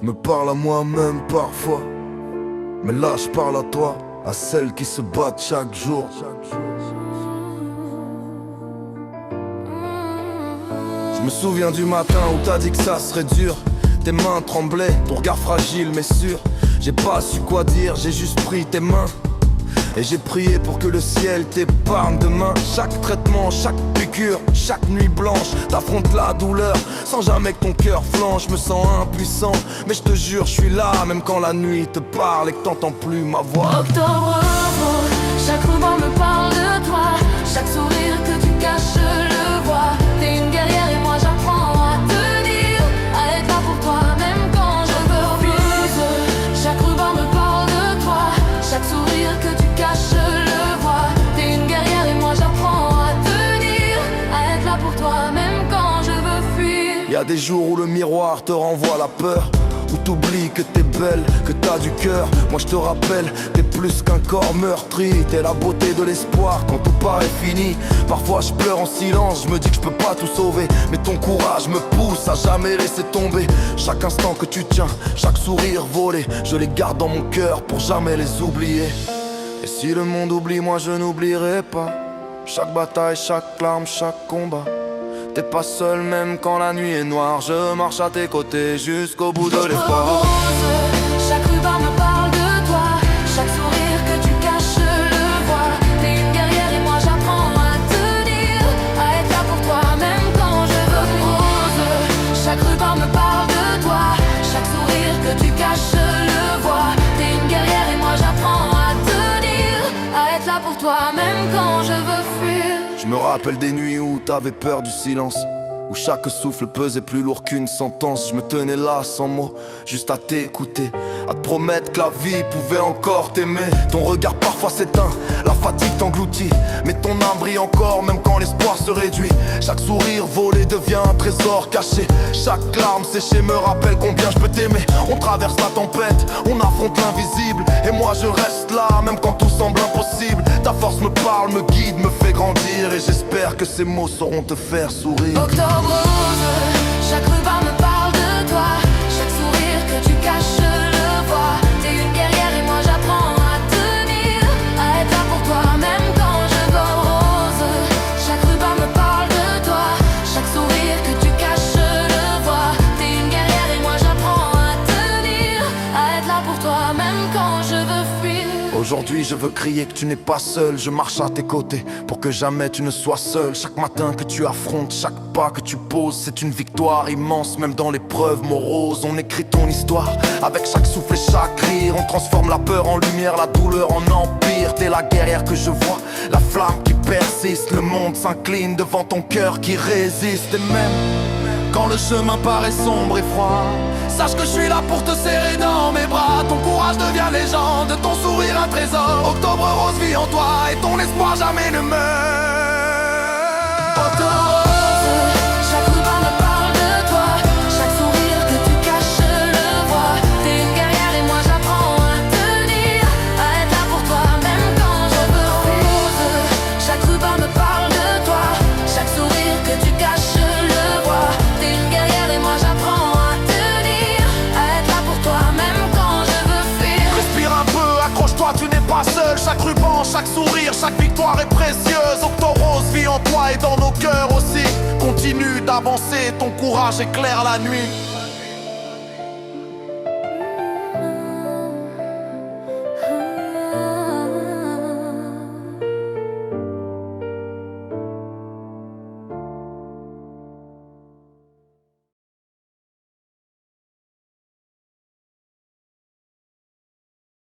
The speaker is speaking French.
Je me parle à moi-même parfois, mais là je parle à toi, à celles qui se battent chaque jour. Je me souviens du matin où t'as dit que ça serait dur. Tes mains tremblaient, ton regard fragile mais sûr. J'ai pas su quoi dire, j'ai juste pris tes mains et j'ai prié pour que le ciel t'épargne demain. Chaque traitement, chaque piqûre, chaque nuit blanche, t'affrontes la douleur sans jamais que ton cœur flanche. Je me sens impuissant, mais je te jure, je suis là même quand la nuit te parle et que t'entends plus ma voix. Octobre rose, chaque ruban me parle de toi. Chaque sourire que tu caches, je le vois. T'es une guerrière et moi j'apprends à te dire, à être là pour toi même quand je me refuse. Chaque ruban me parle de toi. Chaque sourire que tu caches, je le vois. T'es une guerrière et moi j'apprends à te dire, à être là pour toi même quand je veux fuir. Y a des jours où le miroir te renvoie la peur, où t'oublies que t'es belle, que t'as du cœur. Moi je te rappelle, t'es plus qu'un corps meurtri. T'es la beauté de l'espoir quand tout paraît fini. Parfois je pleure en silence, je me dis que je peux pas tout sauver, mais ton courage me pousse à jamais laisser tomber. Chaque instant que tu tiens, chaque sourire volé, je les garde dans mon cœur pour jamais les oublier. Et si le monde oublie, moi je n'oublierai pas. Chaque bataille, chaque larme, chaque combat. T'es pas seul même quand la nuit est noire. Je marche à tes côtés jusqu'au bout de l'espoir. Chaque ruban me parle de toi. Chaque sourire que tu caches, je le vois. T'es une guerrière et moi j'apprends à te dire, à être là pour toi même quand je veux rose. Chaque ruban me parle de toi. Chaque sourire que tu caches, je le vois. T'es une guerrière et moi j'apprends à te dire, à être là pour toi même quand je veux fuir. Je me rappelle des nuits où t'avais peur du silence, où chaque souffle pesait plus lourd qu'une sentence. Je me tenais là sans mots, juste à t'écouter, à te promettre que la vie pouvait encore t'aimer. Ton regard parfois s'éteint, la fatigue t'engloutit, mais ton âme brille encore même quand l'espoir se réduit. Chaque sourire volé devient un trésor caché. Chaque larme séchée me rappelle combien je peux t'aimer. On traverse la tempête, on affronte l'invisible, et moi je reste là même quand tout semble impossible. Ta force me parle, me guide, me fait grandir, et j'espère que ces mots sauront te faire sourire. Octobre rose, chaque ruban me parle de toi. Chaque sourire que tu caches, je le vois. T'es une guerrière et moi j'apprends à tenir, à être là pour toi même quand je veux rose. Chaque ruban me parle de toi. Chaque sourire que tu caches, je le vois. T'es une guerrière et moi j'apprends à tenir, à être là pour toi même quand je veux fuir. Aujourd'hui je veux crier que tu n'es pas seul. Je marche à tes côtés pour que jamais tu ne sois seul. Chaque matin que tu affrontes, chaque pas que tu poses, c'est une victoire immense. Même dans l'épreuve morose, on écrit ton histoire. Avec chaque souffle et chaque rire, on transforme la peur en lumière, la douleur en empire. T'es la guerrière que je vois, la flamme qui persiste. Le monde s'incline devant ton cœur qui résiste. Et même quand le chemin paraît sombre et froid, sache que je suis là pour te serrer dans mes bras. Ton courage devient légende, ton sourire un trésor. Octobre rose vit en toi et ton espoir jamais ne meurt. Octobre rose, chaque ruban me parle de toi. Chaque sourire que tu caches, je le vois. T'es une guerrière et moi j'apprends à tenir, à être là pour toi même quand je veux rose. Chaque ruban me parle de toi. Chaque sourire que tu caches, je le vois. T'es une guerrière et moi j'apprends à tenir, à être là pour toi même quand je veux fuir. Respire un peu, accroche-toi, tu n'es pas seul. Chaque ruban, chaque sourire, chaque victoire est précieuse. Octobre rose vit en toi et dans nos cœurs aussi. Continue d'avancer, ton courage éclaire la nuit.